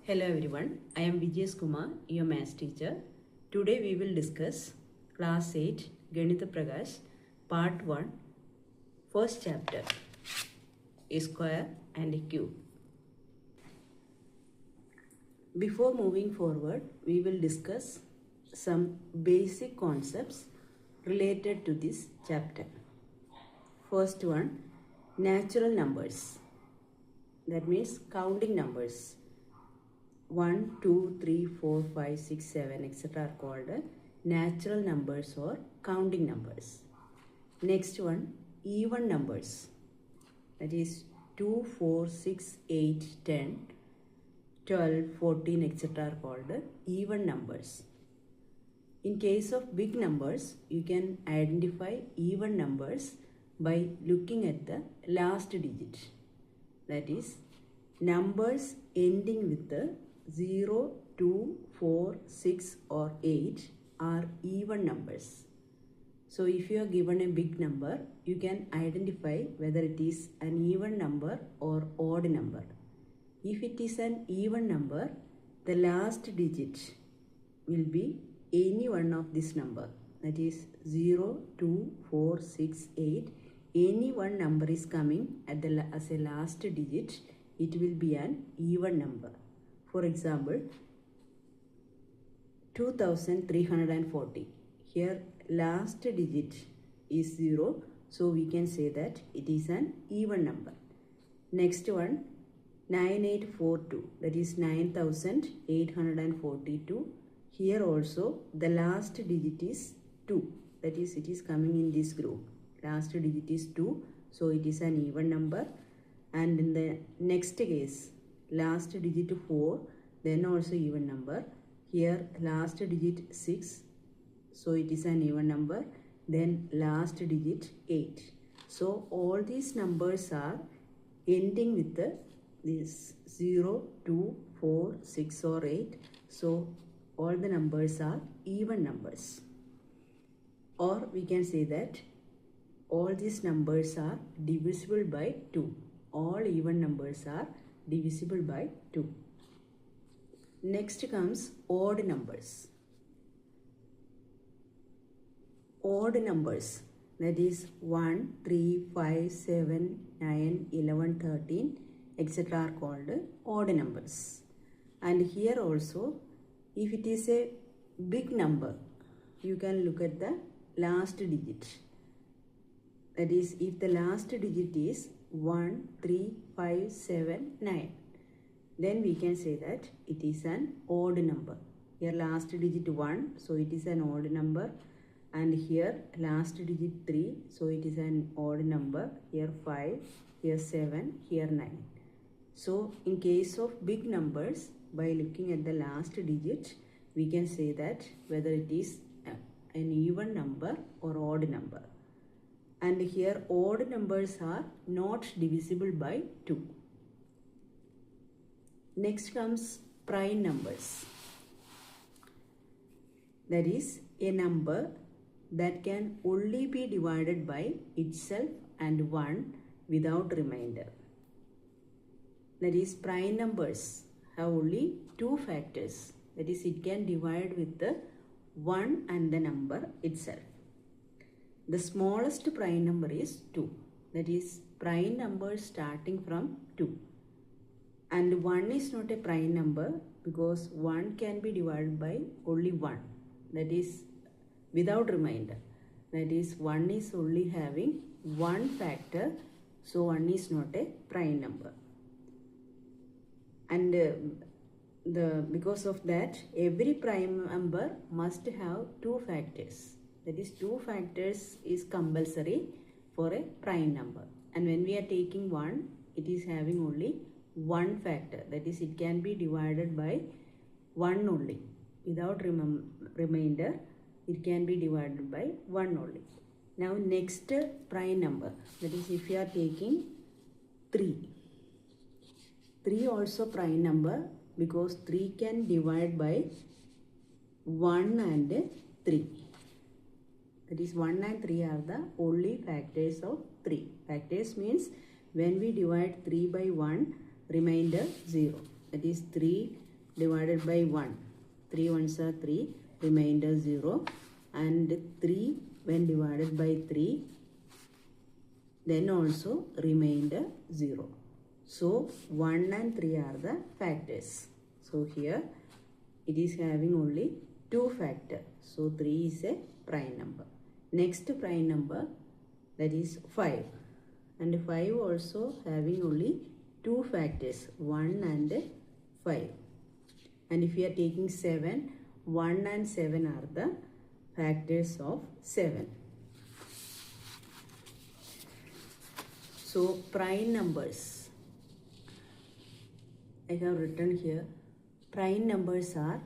Hello everyone, I am Vijay Kumar, your maths teacher. Today we will discuss class 8 Ganita Prakash part 1, first chapter, a square and a cube. Before moving forward, we will discuss some basic concepts related to this chapter. First one, natural numbers. That means counting numbers. 1, 2, 3, 4, 5, 6, 7, etc. are called natural numbers or counting numbers. Next one, even numbers. That is 2, 4, 6, 8, 10, 12, 14, etc. are called even numbers. In case of big numbers, you can identify even numbers by looking at the last digit. That is, numbers ending with the 0, 2, 4, 6 or 8 are even numbers. So if you are given a big number, you can identify whether it is an even number or odd number. If it is an even number, the last digit will be any one of this number. That is 0, 2, 4, 6, 8. Any one number is coming as a last digit, it will be an even number. For example, 2340. Here last digit is 0, so we can say that it is an even number. Next one, 9842, that is 9842. Here also the last digit is 2, that is it is coming in this group. Last digit is 2, so it is an even number. And in the next case, last digit 4, then also even number. Here last digit 6, so it is an even number. Then last digit 8. So all these numbers are ending with this 0, 2, 4, 6 or 8. So all the numbers are even numbers. Or we can say that all these numbers are divisible by 2. All even numbers are divisible by 2. Next comes odd numbers. Odd numbers, that is 1, 3, 5, 7, 9, 11, 13, etc. are called odd numbers. And here also, if it is a big number, you can look at the last digit. That is, if the last digit is 1, 3, 5, 7, 9, then we can say that it is an odd number. Here last digit 1, so it is an odd number. And here last digit 3, so it is an odd number. Here 5, here 7, here 9. So in case of big numbers, by looking at the last digit, we can say that whether it is an even number or odd number. And here odd numbers are not divisible by 2. Next comes prime numbers. That is a number that can only be divided by itself and 1 without remainder. That is, prime numbers have only 2 factors. That is, it can divide with the 1 and the number itself. The smallest prime number is 2. That is, prime number starting from 2. And 1 is not a prime number because 1 can be divided by only 1. That is, without remainder. That is, 1 is only having 1 factor, so 1 is not a prime number. And because of that, every prime number must have 2 factors. That is, 2 factors is compulsory for a prime number. And when we are taking 1, it is having only 1 factor. That is, it can be divided by 1 only. Without remainder, it can be divided by 1 only. Now next prime number. That is, if you are taking 3. 3 also prime number because 3 can divide by 1 and 3. That is, 1 and 3 are the only factors of 3. Factors means when we divide 3 by 1, remainder 0. That is, 3 divided by 1. 3 ones are 3, remainder 0, and 3 when divided by 3, then also remainder 0. So 1 and 3 are the factors. So here it is having only 2 factors. So 3 is a prime number. Next prime number, that is 5. And 5 also having only 2 factors, 1 and 5. And if we are taking 7, 1 and 7 are the factors of 7. So prime numbers, I have written here, prime numbers are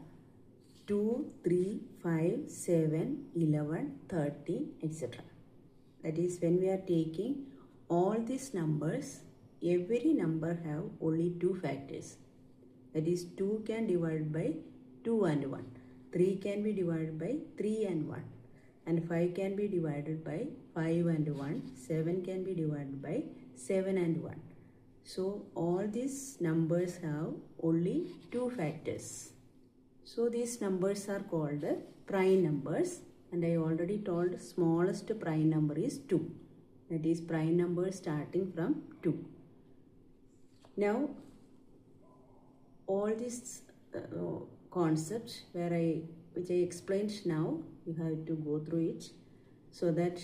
2, 3, 5, 7, 11, 13, etc. That is, when we are taking all these numbers, every number have only 2 factors. That is, 2 can divide by 2 and 1. 3 can be divided by 3 and 1. And 5 can be divided by 5 and 1. 7 can be divided by 7 and 1. So all these numbers have only 2 factors. So these numbers are called prime numbers, and I already told smallest prime number is 2. That is prime number starting from 2. Now all these concepts which I explained now, you have to go through it so that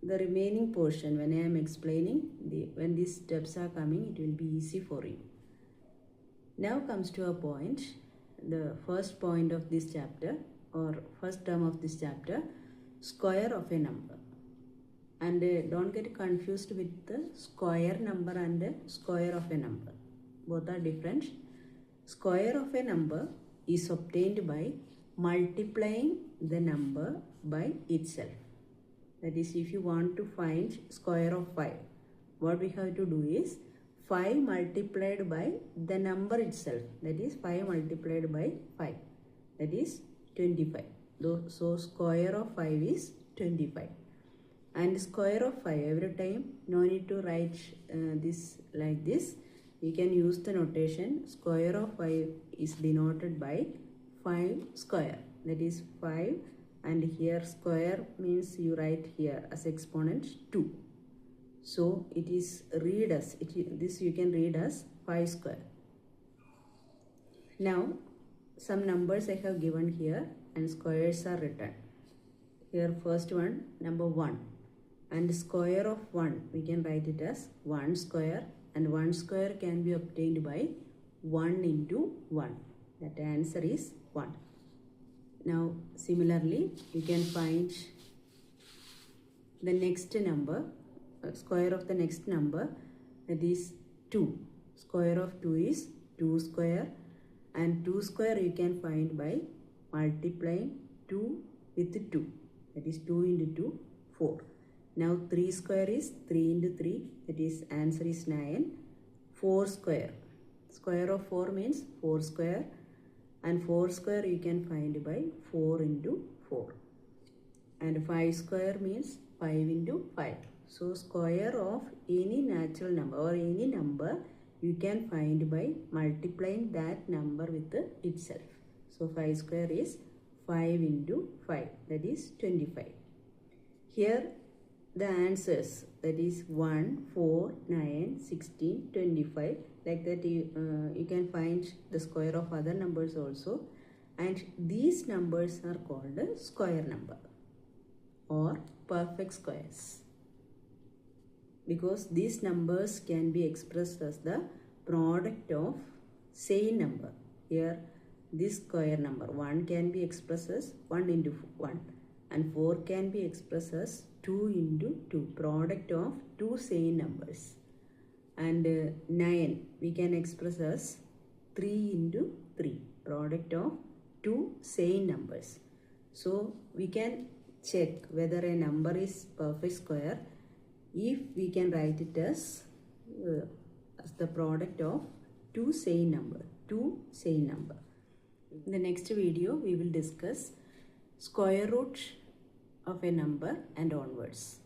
the remaining portion, when I am explaining, when these steps are coming, it will be easy for you. Now comes to a point, the first point of this chapter or first term of this chapter, square of a number. And don't get confused with the square number and the square of a number. Both are different. Square of a number is obtained by multiplying the number by itself. That is, if you want to find square of 5, what we have to do is 5 multiplied by the number itself. That is 5 multiplied by 5. That is 25. So square of 5 is 25. And square of 5, every time, no need to write this like this. We can use the notation square of 5 is denoted by 5 square. That is 5, and here square means you write here as exponent 2. So it is read as, this you can read as 5 square. Now some numbers I have given here and squares are written. Here first one, number 1. And square of 1, we can write it as 1 square, and 1 square can be obtained by 1 into 1. That answer is 1. Now similarly, you can find the next number, square of the next number, that is 2. Square of 2 is 2 square, and 2 square you can find by multiplying 2 with 2. That is 2 into 2, 4. Now 3 square is 3 into 3, that is answer is 9. 4 square, square of 4 means 4 square, and 4 square you can find by 4 into 4. And 5 square means 5 into 5. So square of any natural number or any number you can find by multiplying that number with itself. So 5 square is 5 into 5, that is 25. Here the answers, that is 1, 4, 9, 16, 25, like that you can find the square of other numbers also, and these numbers are called square number or perfect squares, because these numbers can be expressed as the product of same number. Here this square number 1 can be expressed as 1 into 1, and 4 can be expressed as 2 into 2, product of two same numbers. And 9 we can express as 3 into 3, product of two same numbers. So we can check whether a number is perfect square if we can write it as the product of two same number. In the next video we will discuss square root of a number and onwards.